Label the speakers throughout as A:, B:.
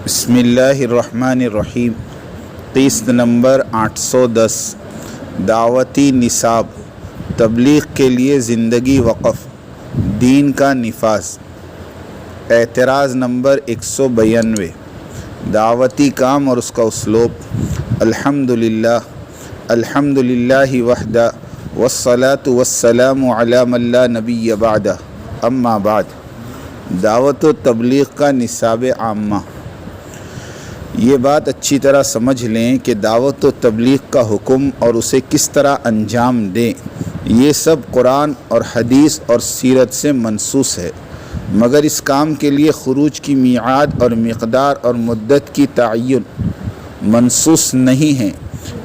A: بسم اللہ الرحمن الرحیم۔ قسط نمبر 810 دعوتی نصاب، تبلیغ کے لیے زندگی وقف، دین کا نفاذ۔ اعتراض نمبر 192، دعوتی کام اور اس کا اسلوب۔ الحمدللہ وحدہ والصلاة والسلام علی من لا نبی بعدہ، اما بعد۔ دعوت و تبلیغ کا نصاب عامہ۔ یہ بات اچھی طرح سمجھ لیں کہ دعوت و تبلیغ کا حکم اور اسے کس طرح انجام دیں، یہ سب قرآن اور حدیث اور سیرت سے منسوخ ہے، مگر اس کام کے لیے خروج کی میعاد اور مقدار اور مدت کی تعین منسوخ نہیں ہیں۔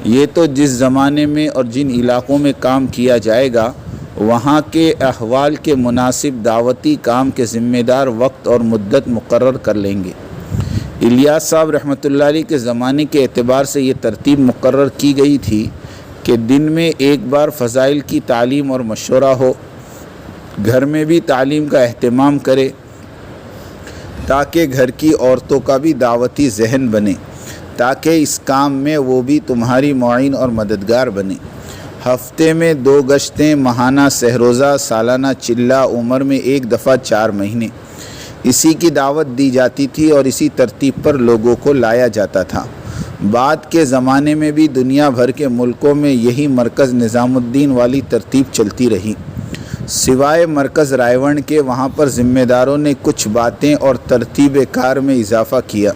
A: یہ تو جس زمانے میں اور جن علاقوں میں کام کیا جائے گا وہاں کے احوال کے مناسب دعوتی کام کے ذمہ دار وقت اور مدت مقرر کر لیں گے۔ الیاس صاحب رحمۃ اللہ علیہ کے زمانے کے اعتبار سے یہ ترتیب مقرر کی گئی تھی کہ دن میں ایک بار فضائل کی تعلیم اور مشورہ ہو، گھر میں بھی تعلیم کا اہتمام کرے تاکہ گھر کی عورتوں کا بھی دعوتی ذہن بنے، تاکہ اس کام میں وہ بھی تمہاری معین اور مددگار بنے۔ ہفتے میں 2 گشتیں، ماہانہ سہروزہ، سالانہ چلہ، عمر میں 1 دفعہ 4 مہینے، اسی کی دعوت دی جاتی تھی اور اسی ترتیب پر لوگوں کو لایا جاتا تھا۔ بعد کے زمانے میں بھی دنیا بھر کے ملکوں میں یہی مرکز نظام الدین والی ترتیب چلتی رہی، سوائے مرکز رائے ون کے۔ وہاں پر ذمہ داروں نے کچھ باتیں اور ترتیب کار میں اضافہ کیا،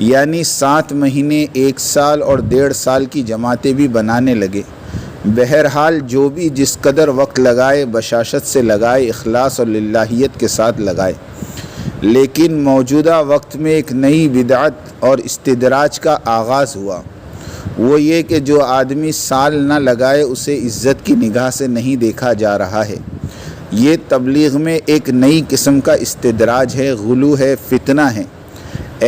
A: یعنی 7 مہینے، 1 سال اور 1.5 سال کی جماعتیں بھی بنانے لگے۔ بہرحال جو بھی جس قدر وقت لگائے بشاشت سے لگائے، اخلاص اور للہیت کے ساتھ لگائے۔ لیکن موجودہ وقت میں ایک نئی بدعت اور استدراج کا آغاز ہوا، وہ یہ کہ جو آدمی سال نہ لگائے اسے عزت کی نگاہ سے نہیں دیکھا جا رہا ہے۔ یہ تبلیغ میں ایک نئی قسم کا استدراج ہے، غلو ہے، فتنہ ہے۔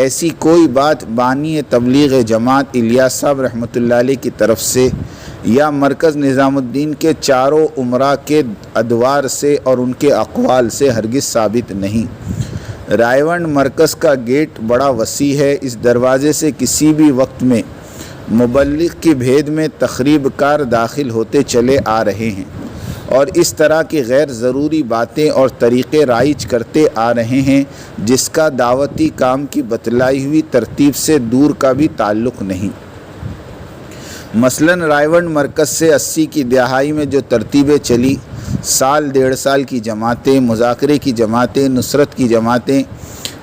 A: ایسی کوئی بات بانی تبلیغ جماعت الیاس صاحب رحمۃ اللہ علیہ کی طرف سے یا مرکز نظام الدین کے چاروں امراء کے ادوار سے اور ان کے اقوال سے ہرگز ثابت نہیں۔ رائے ون مرکز کا گیٹ بڑا وسیع ہے، اس دروازے سے کسی بھی وقت میں مبلغ کی بھید میں تخریب کار داخل ہوتے چلے آ رہے ہیں اور اس طرح کی غیر ضروری باتیں اور طریقے رائج کرتے آ رہے ہیں جس کا دعوتی کام کی بتلائی ہوئی ترتیب سے دور کا بھی تعلق نہیں۔ مثلاً رائے ون مرکز سے 80 کی دہائی میں جو ترتیبیں چلی، 1 سال 1.5 سال کی جماعتیں، مذاکرے کی جماعتیں، نصرت کی جماعتیں،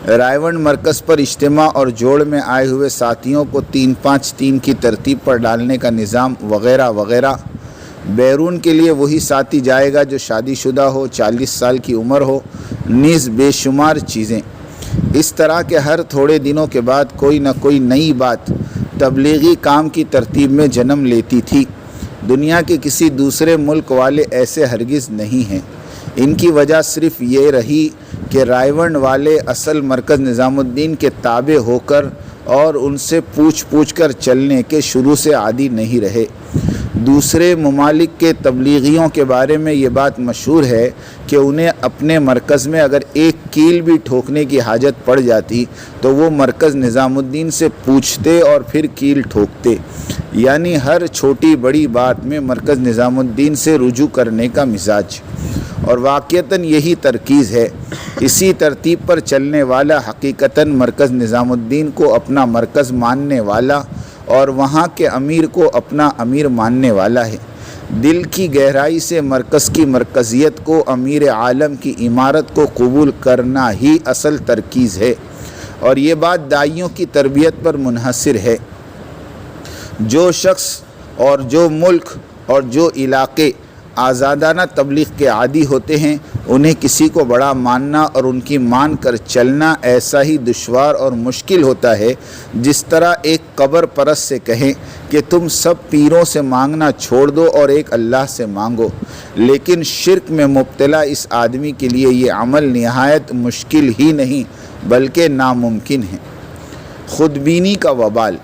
A: رائے ون مرکز پر اجتماع اور جوڑ میں آئے ہوئے ساتھیوں کو 3-5-3 کی ترتیب پر ڈالنے کا نظام وغیرہ وغیرہ۔ بیرون کے لیے وہی ساتھی جائے گا جو شادی شدہ ہو، 40 سال کی عمر ہو، نیز بے شمار چیزیں۔ اس طرح کے ہر تھوڑے دنوں کے بعد کوئی نہ کوئی نئی بات تبلیغی کام کی ترتیب میں جنم لیتی تھی۔ دنیا کے کسی دوسرے ملک والے ایسے ہرگز نہیں ہیں۔ ان کی وجہ صرف یہ رہی کہ رائے ون والے اصل مرکز نظام الدین کے تابع ہو کر اور ان سے پوچھ کر چلنے کے شروع سے عادی نہیں رہے۔ دوسرے ممالک کے تبلیغیوں کے بارے میں یہ بات مشہور ہے کہ انہیں اپنے مرکز میں اگر ایک کیل بھی ٹھوکنے کی حاجت پڑ جاتی تو وہ مرکز نظام الدین سے پوچھتے اور پھر کیل ٹھوکتے، یعنی ہر چھوٹی بڑی بات میں مرکز نظام الدین سے رجوع کرنے کا مزاج، اور واقعتاً یہی ترکیز ہے۔ اسی ترتیب پر چلنے والا حقیقتاً مرکز نظام الدین کو اپنا مرکز ماننے والا اور وہاں کے امیر کو اپنا امیر ماننے والا ہے۔ دل کی گہرائی سے مرکز کی مرکزیت کو، امیر عالم کی امارت کو قبول کرنا ہی اصل ترکیز ہے، اور یہ بات داعیوں کی تربیت پر منحصر ہے۔ جو شخص اور جو ملک اور جو علاقے آزادانہ تبلیغ کے عادی ہوتے ہیں انہیں کسی کو بڑا ماننا اور ان کی مان کر چلنا ایسا ہی دشوار اور مشکل ہوتا ہے جس طرح ایک قبر پرست سے کہیں کہ تم سب پیروں سے مانگنا چھوڑ دو اور ایک اللہ سے مانگو۔ لیکن شرک میں مبتلا اس آدمی کے لیے یہ عمل نہایت مشکل ہی نہیں بلکہ ناممکن ہے۔ خودبینی کا وبال۔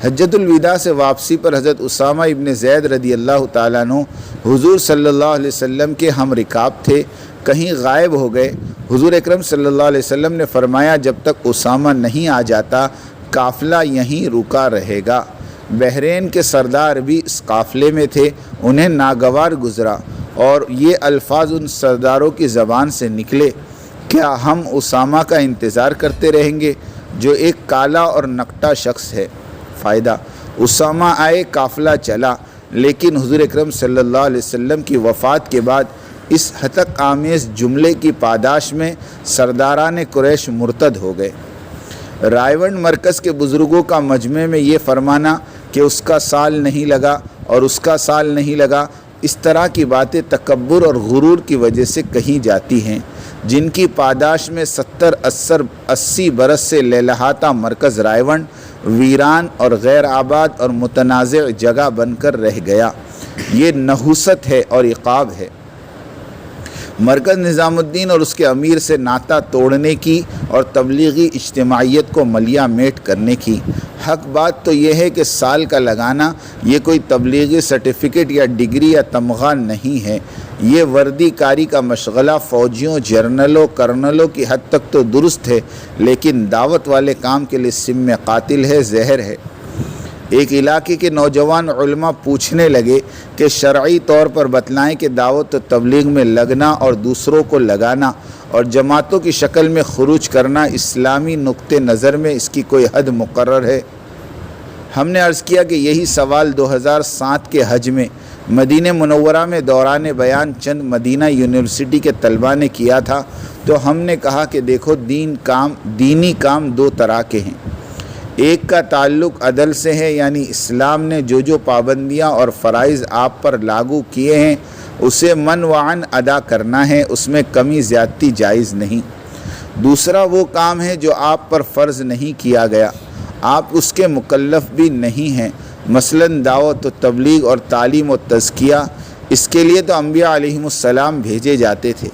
A: حجۃ الوداع سے واپسی پر حضرت اسامہ ابن زید رضی اللہ تعالیٰ عنہ حضور صلی اللہ علیہ وسلم کے ہم رکاب تھے۔ کہیں غائب ہو گئے۔ حضور اکرم صلی اللہ علیہ وسلم نے فرمایا جب تک اسامہ نہیں آ جاتا قافلہ یہیں رکا رہے گا۔ بحرین کے سردار بھی اس قافلے میں تھے، انہیں ناگوار گزرا اور یہ الفاظ ان سرداروں کی زبان سے نکلے، کیا ہم اسامہ کا انتظار کرتے رہیں گے جو ایک کالا اور نکٹا شخص ہے؟ فائدہ، اسامہ آئے، قافلہ چلا، لیکن حضور اکرم صلی اللہ علیہ وسلم کی وفات کے بعد اس ہتک آمیز جملے کی پاداش میں سرداران قریش مرتد ہو گئے۔ رائے مرکز کے بزرگوں کا مجمع میں یہ فرمانا کہ اس کا سال نہیں لگا اور اس کا سال نہیں لگا، اس طرح کی باتیں تکبر اور غرور کی وجہ سے کہی جاتی ہیں، جن کی پاداش میں 70-80 برس سے لہلہاتا مرکز رائے ویران اور غیر آباد اور متنازع جگہ بن کر رہ گیا۔ یہ نحوست ہے اور عقاب ہے۔ مرکز نظام الدین اور اس کے امیر سے ناطہ توڑنے کی اور تبلیغی اجتماعیت کو ملیا میٹ کرنے کی۔ حق بات تو یہ ہے کہ سال کا لگانا یہ کوئی تبلیغی سرٹیفکیٹ یا ڈگری یا تمغہ نہیں ہے، یہ وردی کاری کا مشغلہ فوجیوں، جرنلوں، کرنلوں کی حد تک تو درست ہے، لیکن دعوت والے کام کے لیے سم قاتل ہے، زہر ہے۔ ایک علاقے کے نوجوان علماء پوچھنے لگے کہ شرعی طور پر بتلائیں کہ دعوت و تبلیغ میں لگنا اور دوسروں کو لگانا اور جماعتوں کی شکل میں خروج کرنا اسلامی نقطہ نظر میں اس کی کوئی حد مقرر ہے؟ ہم نے عرض کیا کہ یہی سوال 2007 کے حج میں مدینہ منورہ میں دوران بیان چند مدینہ یونیورسٹی کے طلباء نے کیا تھا، تو ہم نے کہا کہ دیکھو دینی کام دو طرح کے ہیں۔ ایک کا تعلق عدل سے ہے، یعنی اسلام نے جو پابندیاں اور فرائض آپ پر لاگو کیے ہیں اسے منوعاً ادا کرنا ہے، اس میں کمی زیادتی جائز نہیں۔ دوسرا وہ کام ہے جو آپ پر فرض نہیں کیا گیا، آپ اس کے مکلف بھی نہیں ہیں، مثلا دعوت و تبلیغ اور تعلیم و تزکیہ، اس کے لیے تو انبیاء علیہم السلام بھیجے جاتے تھے۔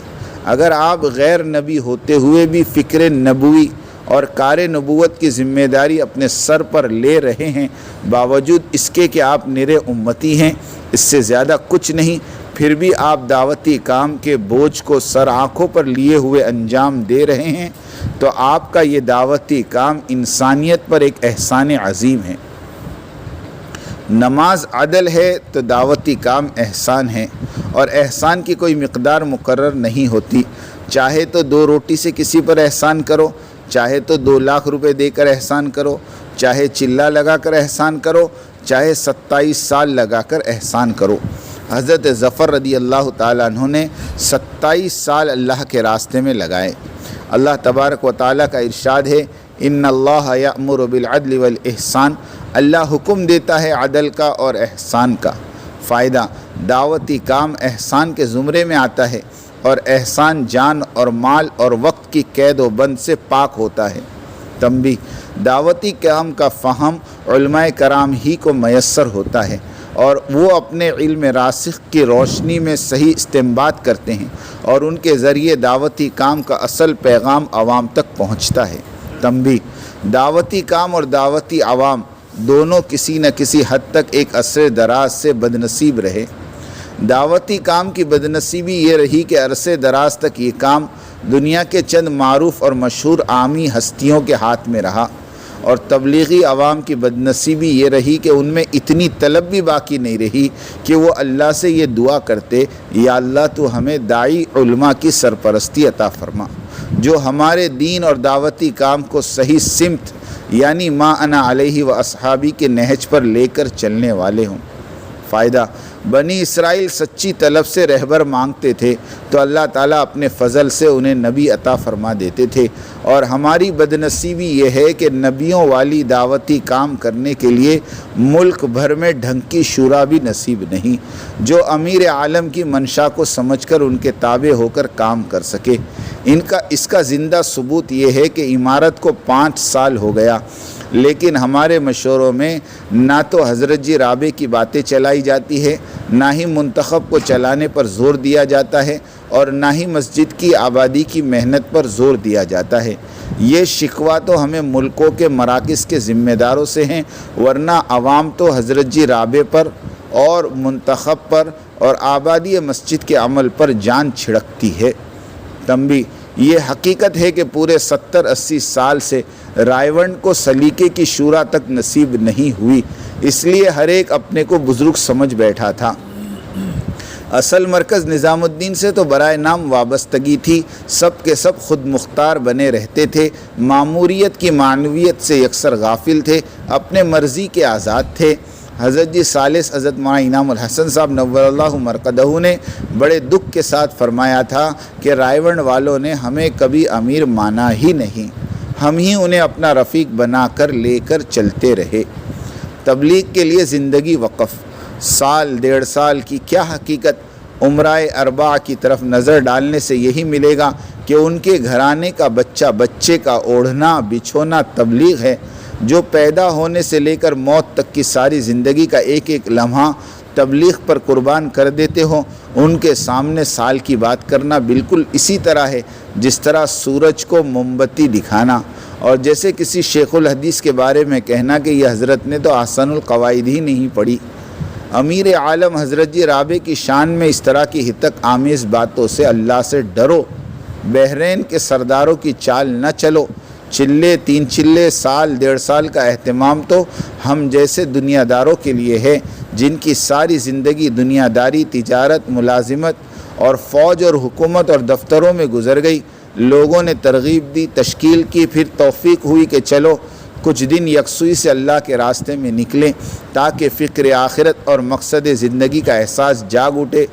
A: اگر آپ غیر نبی ہوتے ہوئے بھی فکر نبوی اور کار نبوت کی ذمہ داری اپنے سر پر لے رہے ہیں، باوجود اس کے کہ آپ نرے امتی ہیں، اس سے زیادہ کچھ نہیں، پھر بھی آپ دعوتی کام کے بوجھ کو سر آنکھوں پر لیے ہوئے انجام دے رہے ہیں، تو آپ کا یہ دعوتی کام انسانیت پر ایک احسان عظیم ہے۔ نماز عدل ہے تو دعوتی کام احسان ہے، اور احسان کی کوئی مقدار مقرر نہیں ہوتی، چاہے تو 2 روٹی سے کسی پر احسان کرو، چاہے تو 2 لاکھ روپے دے کر احسان کرو، چاہے چلہ لگا کر احسان کرو، چاہے 27 سال لگا کر احسان کرو۔ حضرت ظفر رضی اللہ تعالیٰ عنہ نے 27 سال اللہ کے راستے میں لگائے۔ اللہ تبارک و تعالیٰ کا ارشاد ہے، ان اللہ یأمر بالعدل والاحسان، اللہ حکم دیتا ہے عدل کا اور احسان کا۔ فائدہ، دعوتی کام احسان کے زمرے میں آتا ہے، اور احسان جان اور مال اور وقت کی قید و بند سے پاک ہوتا ہے۔ تنبیہ، دعوتی کام کا فہم علماء کرام ہی کو میسر ہوتا ہے، اور وہ اپنے علم راسخ کی روشنی میں صحیح استنباط کرتے ہیں، اور ان کے ذریعے دعوتی کام کا اصل پیغام عوام تک پہنچتا ہے۔ تنبیہ، دعوتی کام اور دعوتی عوام دونوں کسی نہ کسی حد تک ایک عرصے دراز سے بدنصیب رہے۔ دعوتی کام کی بدنصیبی یہ رہی کہ عرصے دراز تک یہ کام دنیا کے چند معروف اور مشہور عامی ہستیوں کے ہاتھ میں رہا، اور تبلیغی عوام کی بدنصیبی یہ رہی کہ ان میں اتنی طلب بھی باقی نہیں رہی کہ وہ اللہ سے یہ دعا کرتے، یا اللہ تو ہمیں داعی علماء کی سرپرستی عطا فرما جو ہمارے دین اور دعوتی کام کو صحیح سمت، یعنی ما انا علیہ و اصحابی کے نہج پر لے کر چلنے والے ہوں۔ فائدہ، بنی اسرائیل سچی طلب سے رہبر مانگتے تھے تو اللہ تعالیٰ اپنے فضل سے انہیں نبی عطا فرما دیتے تھے، اور ہماری بدنصیبی یہ ہے کہ نبیوں والی دعوتی کام کرنے کے لیے ملک بھر میں ڈھنگ کی شورا بھی نصیب نہیں جو امیر عالم کی منشا کو سمجھ کر ان کے تابع ہو کر کام کر سکے۔ اس کا زندہ ثبوت یہ ہے کہ عمارت کو 5 سال ہو گیا، لیکن ہمارے مشوروں میں نہ تو حضرت جی رابع کی باتیں چلائی جاتی ہے، نہ ہی منتخب کو چلانے پر زور دیا جاتا ہے، اور نہ ہی مسجد کی آبادی کی محنت پر زور دیا جاتا ہے۔ یہ شکوہ تو ہمیں ملکوں کے مراکز کے ذمہ داروں سے ہیں، ورنہ عوام تو حضرت جی رابع پر اور منتخب پر اور آبادی مسجد کے عمل پر جان چھڑکتی ہے۔ تنبیہ، یہ حقیقت ہے کہ پورے 70-80 سال سے رائے ونڈ کو سلیقے کی شورا تک نصیب نہیں ہوئی، اس لیے ہر ایک اپنے کو بزرگ سمجھ بیٹھا تھا۔ اصل مرکز نظام الدین سے تو برائے نام وابستگی تھی، سب کے سب خود مختار بنے رہتے تھے، ماموریت کی معنویت سے یکسر غافل تھے، اپنے مرضی کے آزاد تھے۔ حضرت جی ثالث حضرت مولانا انعام الحسن صاحب نور اللہ مرقدہ نے بڑے دکھ کے ساتھ فرمایا تھا کہ رائے ونڈ والوں نے ہمیں کبھی امیر مانا ہی نہیں، ہم ہی انہیں اپنا رفیق بنا کر لے کر چلتے رہے۔ تبلیغ کے لیے زندگی وقف، سال 1.5 سال کی کیا حقیقت؟ عمرائے اربعہ کی طرف نظر ڈالنے سے یہی ملے گا کہ ان کے گھرانے کا بچے کا اوڑھنا بچھونا تبلیغ ہے، جو پیدا ہونے سے لے کر موت تک کی ساری زندگی کا ایک ایک لمحہ تبلیغ پر قربان کر دیتے ہوں، ان کے سامنے سال کی بات کرنا بالکل اسی طرح ہے جس طرح سورج کو موم بتی دکھانا، اور جیسے کسی شیخ الحدیث کے بارے میں کہنا کہ یہ حضرت نے تو احسن القواعد ہی نہیں پڑھی۔ امیر عالم حضرت جی رابع کی شان میں اس طرح کی ہتک آمیز باتوں سے اللہ سے ڈرو، بحرین کے سرداروں کی چال نہ چلو، چلے 3 چلے سال 1.5 سال کا اہتمام تو ہم جیسے دنیا داروں کے لیے ہے، جن کی ساری زندگی دنیا داری، تجارت، ملازمت اور فوج اور حکومت اور دفتروں میں گزر گئی۔ لوگوں نے ترغیب دی، تشکیل کی، پھر توفیق ہوئی کہ چلو کچھ دن یکسوئی سے اللہ کے راستے میں نکلیں تاکہ فکر آخرت اور مقصد زندگی کا احساس جاگ اٹھے،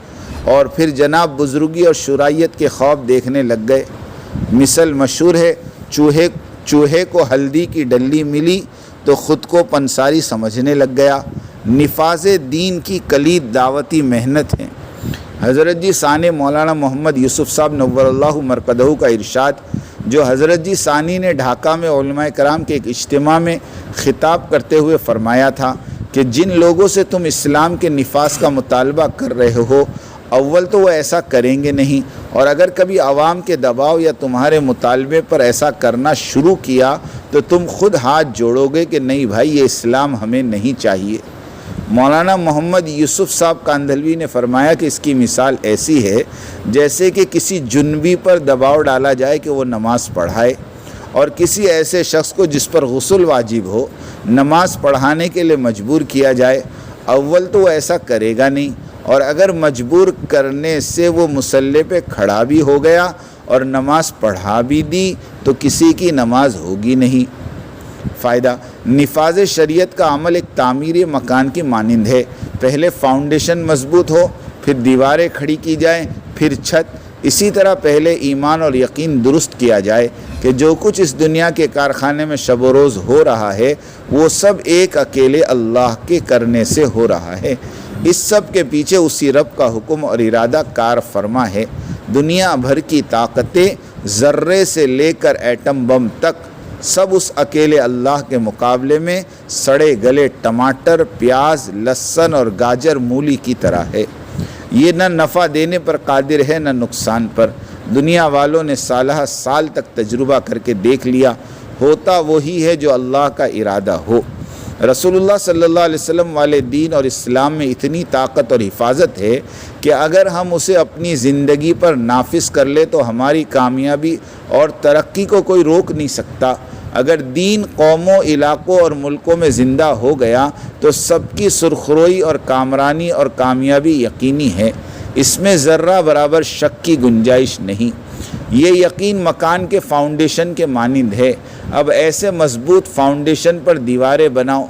A: اور پھر جناب بزرگی اور شرائیت کے خواب دیکھنے لگ گئے۔ مثل مشہور ہے، چوہے کو ہلدی کی ڈلی ملی تو خود کو پنساری سمجھنے لگ گیا۔ نفاذ دین کی کلید دعوتی محنت ہے۔ حضرت جی ثانی مولانا محمد یوسف صاحب نور اللہ مرقدہ کا ارشاد، جو حضرت جی ثانی نے ڈھاکہ میں علماء کرام کے ایک اجتماع میں خطاب کرتے ہوئے فرمایا تھا کہ جن لوگوں سے تم اسلام کے نفاذ کا مطالبہ کر رہے ہو، اول تو وہ ایسا کریں گے نہیں، اور اگر کبھی عوام کے دباؤ یا تمہارے مطالبے پر ایسا کرنا شروع کیا تو تم خود ہاتھ جوڑو گے کہ نہیں بھائی یہ اسلام ہمیں نہیں چاہیے۔ مولانا محمد یوسف صاحب کاندھلوی نے فرمایا کہ اس کی مثال ایسی ہے جیسے کہ کسی جنبی پر دباؤ ڈالا جائے کہ وہ نماز پڑھائے، اور کسی ایسے شخص کو جس پر غسل واجب ہو نماز پڑھانے کے لیے مجبور کیا جائے، اول تو وہ ایسا کرے گا نہیں، اور اگر مجبور کرنے سے وہ مصلی پہ کھڑا بھی ہو گیا اور نماز پڑھا بھی دی تو کسی کی نماز ہوگی نہیں۔ فائدہ، نفاذ شریعت کا عمل ایک تعمیر مکان کی مانند ہے، پہلے فاؤنڈیشن مضبوط ہو، پھر دیواریں کھڑی کی جائیں، پھر چھت، اسی طرح پہلے ایمان اور یقین درست کیا جائے کہ جو کچھ اس دنیا کے کارخانے میں شب و روز ہو رہا ہے وہ سب ایک اکیلے اللہ کے کرنے سے ہو رہا ہے، اس سب کے پیچھے اسی رب کا حکم اور ارادہ کار فرما ہے۔ دنیا بھر کی طاقتیں ذرے سے لے کر ایٹم بم تک سب اس اکیلے اللہ کے مقابلے میں سڑے گلے ٹماٹر، پیاز، لہسن اور گاجر مولی کی طرح ہے۔ یہ نہ نفع دینے پر قادر ہے نہ نقصان پر۔ دنیا والوں نے سالہ سال تک تجربہ کر کے دیکھ لیا، ہوتا وہی ہے جو اللہ کا ارادہ ہو۔ رسول اللہ صلی اللہ علیہ وسلم والے دین اور اسلام میں اتنی طاقت اور حفاظت ہے کہ اگر ہم اسے اپنی زندگی پر نافذ کر لے تو ہماری کامیابی اور ترقی کو کوئی روک نہیں سکتا۔ اگر دین قوموں، علاقوں اور ملکوں میں زندہ ہو گیا تو سب کی سرخروئی اور کامرانی اور کامیابی یقینی ہے، اس میں ذرہ برابر شک کی گنجائش نہیں۔ یہ یقین مکان کے فاؤنڈیشن کے مانند ہے۔ اب ایسے مضبوط فاؤنڈیشن پر دیواریں بناؤ،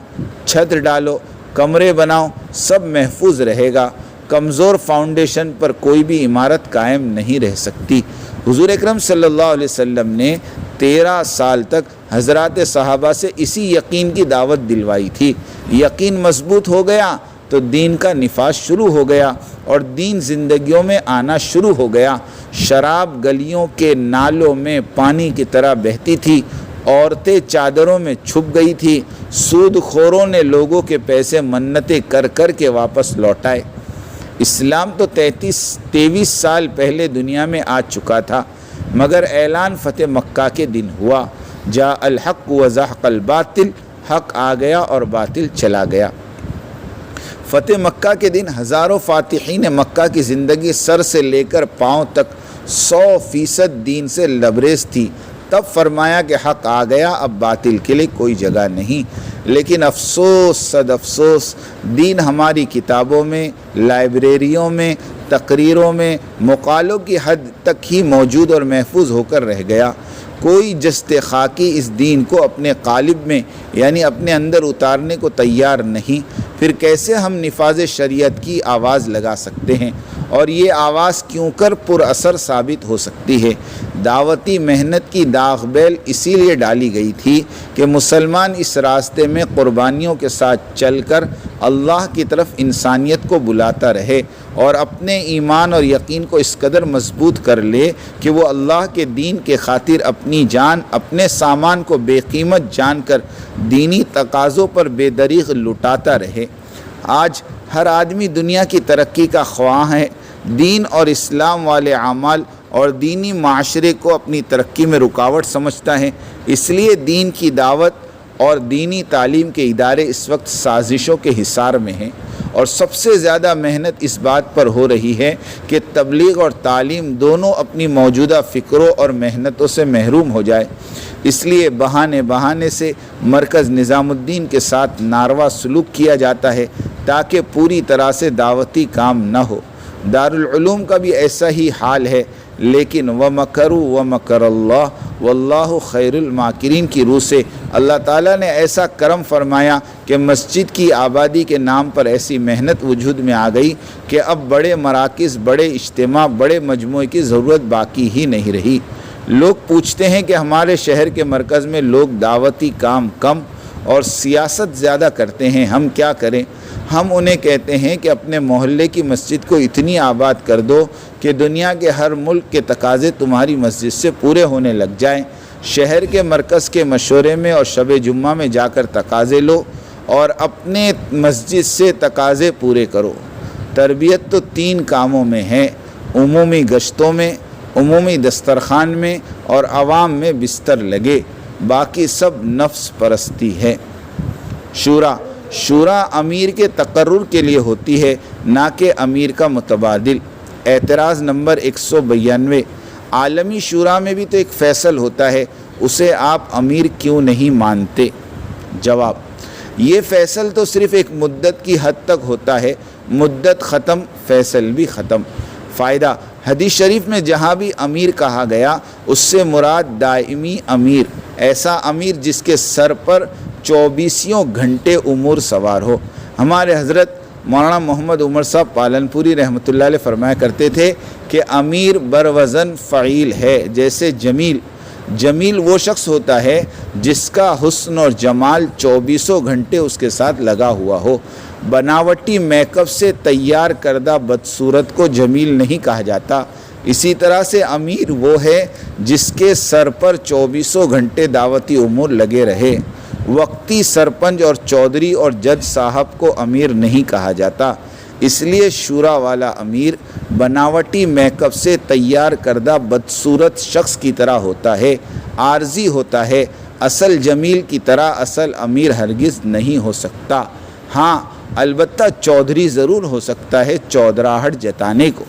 A: چھت ڈالو، کمرے بناؤ، سب محفوظ رہے گا۔ کمزور فاؤنڈیشن پر کوئی بھی عمارت قائم نہیں رہ سکتی۔ حضور اکرم صلی اللہ علیہ وسلم نے 13 سال تک حضرات صحابہ سے اسی یقین کی دعوت دلوائی تھی۔ یقین مضبوط ہو گیا تو دین کا نفاذ شروع ہو گیا اور دین زندگیوں میں آنا شروع ہو گیا۔ شراب گلیوں کے نالوں میں پانی کی طرح بہتی تھی، عورتیں چادروں میں چھپ گئی تھی، سود خوروں نے لوگوں کے پیسے منتیں کر کر کے واپس لوٹائے۔ اسلام تو 23 سال پہلے دنیا میں آ چکا تھا، مگر اعلان فتح مکہ کے دن ہوا۔ جاء الحق وزحق الباطل، حق آ گیا اور باطل چلا گیا۔ فتح مکہ کے دن ہزاروں فاتحین مکہ کی زندگی سر سے لے کر پاؤں تک 100% دین سے لبریز تھی، تب فرمایا کہ حق آ گیا، اب باطل کے لیے کوئی جگہ نہیں۔ لیکن افسوس صد افسوس، دین ہماری کتابوں میں، لائبریریوں میں، تقریروں میں مقالوں کی حد تک ہی موجود اور محفوظ ہو کر رہ گیا۔ کوئی جست خاکی اس دین کو اپنے قالب میں یعنی اپنے اندر اتارنے کو تیار نہیں، پھر کیسے ہم نفاذ شریعت کی آواز لگا سکتے ہیں؟ اور یہ آواز کیوں کر پر اثر ثابت ہو سکتی ہے؟ دعوتی محنت کی داغ بیل اسی لیے ڈالی گئی تھی کہ مسلمان اس راستے میں قربانیوں کے ساتھ چل کر اللہ کی طرف انسانیت کو بلاتا رہے اور اپنے ایمان اور یقین کو اس قدر مضبوط کر لے کہ وہ اللہ کے دین کے خاطر اپنی جان، اپنے سامان کو بے قیمت جان کر دینی تقاضوں پر بے دریغ لٹاتا رہے۔ آج ہر آدمی دنیا کی ترقی کا خواہاں ہے، دین اور اسلام والے اعمال اور دینی معاشرے کو اپنی ترقی میں رکاوٹ سمجھتا ہے۔ اس لیے دین کی دعوت اور دینی تعلیم کے ادارے اس وقت سازشوں کے حصار میں ہیں، اور سب سے زیادہ محنت اس بات پر ہو رہی ہے کہ تبلیغ اور تعلیم دونوں اپنی موجودہ فکروں اور محنتوں سے محروم ہو جائے۔ اس لیے بہانے سے مرکز نظام الدین کے ساتھ ناروا سلوک کیا جاتا ہے تاکہ پوری طرح سے دعوتی کام نہ ہو۔ دارالعلوم کا بھی ایسا ہی حال ہے، لیکن وَمَكَرُوا وَمَكَرَ اللَّهُ وَاللَّهُ خَيْرُ الْمَاكِرِينَ کی روح سے اللہ تعالیٰ نے ایسا کرم فرمایا کہ مسجد کی آبادی کے نام پر ایسی محنت وجود میں آ گئی کہ اب بڑے مراکز، بڑے اجتماع، بڑے مجموعے کی ضرورت باقی ہی نہیں رہی۔ لوگ پوچھتے ہیں کہ ہمارے شہر کے مرکز میں لوگ دعوتی کام کم اور سیاست زیادہ کرتے ہیں، ہم کیا کریں؟ ہم انہیں کہتے ہیں کہ اپنے محلے کی مسجد کو اتنی آباد کر دو کہ دنیا کے ہر ملک کے تقاضے تمہاری مسجد سے پورے ہونے لگ جائیں۔ شہر کے مرکز کے مشورے میں اور شب جمعہ میں جا کر تقاضے لو اور اپنے مسجد سے تقاضے پورے کرو۔ تربیت تو 3 کاموں میں ہے، عمومی گشتوں میں، عمومی دسترخوان میں اور عوام میں بستر لگے، باقی سب نفس پرستی ہے۔ شورا امیر کے تقرر کے لیے ہوتی ہے، نہ کہ امیر کا متبادل۔ اعتراض نمبر 192، عالمی شورا میں بھی تو ایک فیصل ہوتا ہے، اسے آپ امیر کیوں نہیں مانتے؟ جواب، یہ فیصل تو صرف ایک مدت کی حد تک ہوتا ہے، مدت ختم فیصل بھی ختم۔ فائدہ، حدیث شریف میں جہاں بھی امیر کہا گیا اس سے مراد دائمی امیر، ایسا امیر جس کے سر پر 24 گھنٹے امور سوار ہو۔ ہمارے حضرت مولانا محمد عمر صاحب پالنپوری رحمۃ اللہ علیہ فرمایا کرتے تھے کہ امیر بروزن فعیل ہے، جیسے جمیل وہ شخص ہوتا ہے جس کا حسن اور جمال 24 گھنٹے اس کے ساتھ لگا ہوا ہو۔ بناوٹی میک اپ سے تیار کردہ بدصورت کو جمیل نہیں کہا جاتا۔ اسی طرح سے امیر وہ ہے جس کے سر پر 24 گھنٹے دعوتی امور لگے رہے۔ وقتی سرپنچ اور چودھری اور جج صاحب کو امیر نہیں کہا جاتا۔ اس لیے شورا والا امیر بناوٹی میک اپ سے تیار کردہ بدصورت شخص کی طرح ہوتا ہے، عارضی ہوتا ہے، اصل جمیل کی طرح اصل امیر ہرگز نہیں ہو سکتا۔ ہاں البتہ چودھری ضرور ہو سکتا ہے، چودراہٹ جتانے کو۔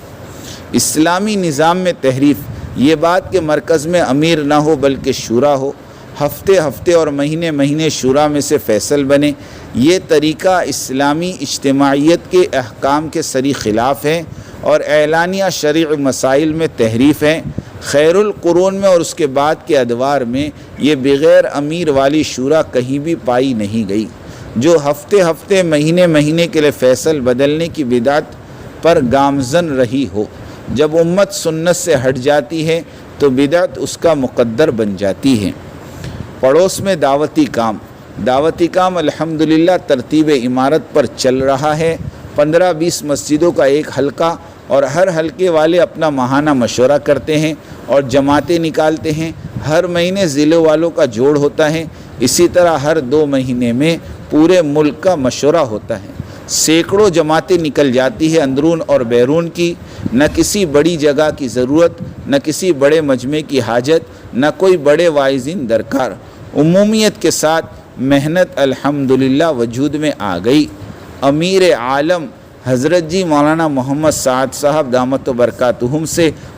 A: اسلامی نظام میں تحریف، یہ بات کہ مرکز میں امیر نہ ہو بلکہ شورا ہو، ہفتے اور مہینے شورا میں سے فیصل بنے، یہ طریقہ اسلامی اجتماعیت کے احکام کے سری خلاف ہے اور اعلانیہ شرعی مسائل میں تحریف ہے۔ خیر القرون میں اور اس کے بعد کے ادوار میں یہ بغیر امیر والی شورا کہیں بھی پائی نہیں گئی۔ جو ہفتے مہینے کے لیے فیصل بدلنے کی بدعت پر گامزن رہی ہو، جب امت سنت سے ہٹ جاتی ہے تو بدعت اس کا مقدر بن جاتی ہے۔ پڑوس میں دعوتی کام الحمدللہ ترتیب امارت پر چل رہا ہے۔ 15-20 مسجدوں کا ایک حلقہ اور ہر حلقے والے اپنا ماہانہ مشورہ کرتے ہیں اور جماعتیں نکالتے ہیں۔ ہر مہینے ضلع والوں کا جوڑ ہوتا ہے، اسی طرح ہر 2 مہینے میں پورے ملک کا مشورہ ہوتا ہے۔ سینکڑوں جماعتیں نکل جاتی ہیں اندرون اور بیرون کی، نہ کسی بڑی جگہ کی ضرورت، نہ کسی بڑے مجمع کی حاجت، نہ کوئی بڑے واعظین درکار۔ عمومیت کے ساتھ محنت الحمدللہ وجود میں آ گئی۔ امیر عالم حضرت جی مولانا محمد سعد صاحب دامت و برکاتہم سے